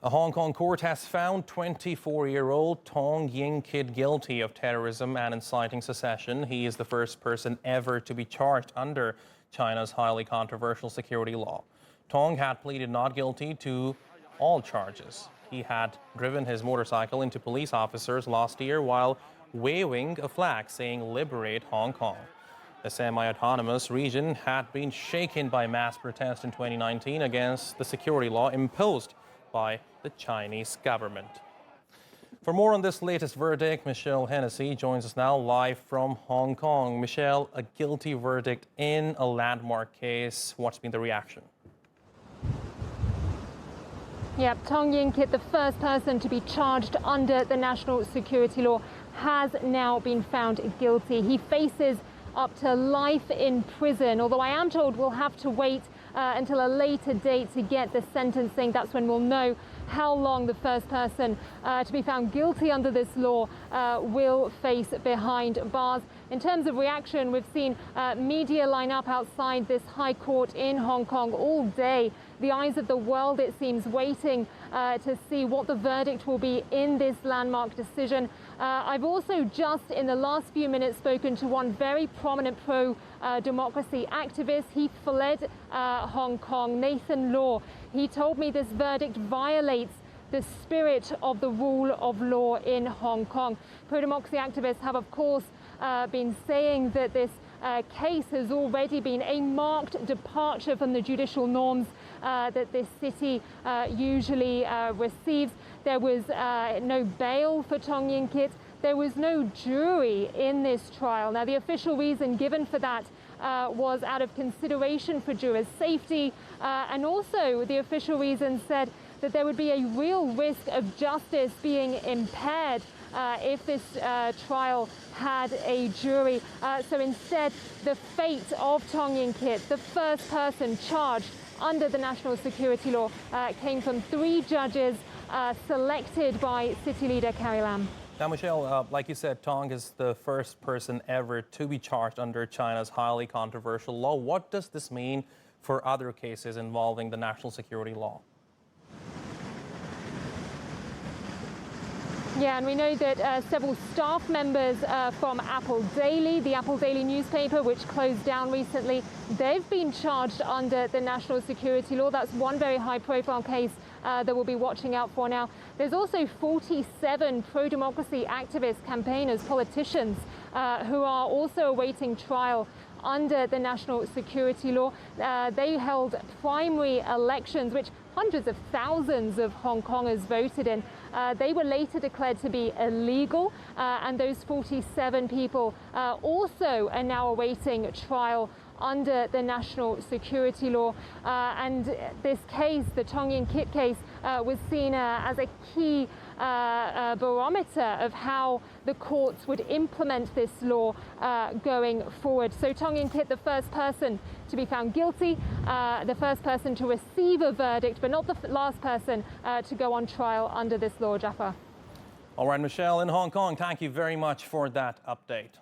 A Hong Kong court has found 24-year-old Tong Yin Kit guilty of terrorism and inciting secession. He is the first person ever to be charged under China's highly controversial security law. Tong had pleaded not guilty to all charges. He had driven his motorcycle into police officers last year while waving a flag saying "Liberate Hong Kong." The semi-autonomous region had been shaken by mass protest in 2019 against the security law imposed by the Chinese government. For more on this latest verdict, Michelle Hennessy joins us now live from Hong Kong. Michelle, a guilty verdict in a landmark case. What's been the reaction? Yep, Tong Yin Kit, the first person to be charged under the national security law, has now been found guilty. He faces up to life in prison, although I am told we'll have to wait until a later date to get the sentencing. That's when we'll know how long the first person to be found guilty under this law will face behind bars. In terms of reaction, we've seen media line up outside this High Court in Hong Kong all day. The eyes of the world, it seems, waiting to see what the verdict will be in this landmark decision. I've also just in the last few minutes spoken to one very prominent pro-democracy activist. He fled Hong Kong, Nathan Law. He told me this verdict violates the spirit of the rule of law in Hong Kong. Pro-democracy activists have, of course, been saying that this case has already been a marked departure from the judicial norms that this city usually receives. There was no bail for Tong Yin Kit. There was no jury in this trial. Now, the official reason given for that was out of consideration for jurors' safety, and also the official reason said that there would be a real risk of justice being impaired if this trial had a jury. So instead, the fate of Tong Yin Kit, the first person charged under the national security law, came from 3 judges selected by City Leader Carrie Lam. Now, Michelle, like you said, Tong is the first person ever to be charged under China's highly controversial law. What does this mean for other cases involving the national security law? Yeah, and we know that several staff members from Apple Daily, the Apple Daily newspaper, which closed down recently, they've been charged under the national security law. That's one very high-profile case that we'll be watching out for now. There's also 47 pro-democracy activists, campaigners, politicians who are also awaiting trial under the national security law. They held primary elections, which hundreds of thousands of Hong Kongers voted in. They were later declared to be illegal, and those 47 people also are now awaiting trial under the national security law. And this case, the Tong Yin Kit case, was seen as a key barometer of how the courts would implement this law going forward. So Tong Yin Kit, the first person to be found guilty, the first person to receive a verdict, but not the last person to go on trial under this law, Jaffa. All right, Michelle, in Hong Kong, thank you very much for that update.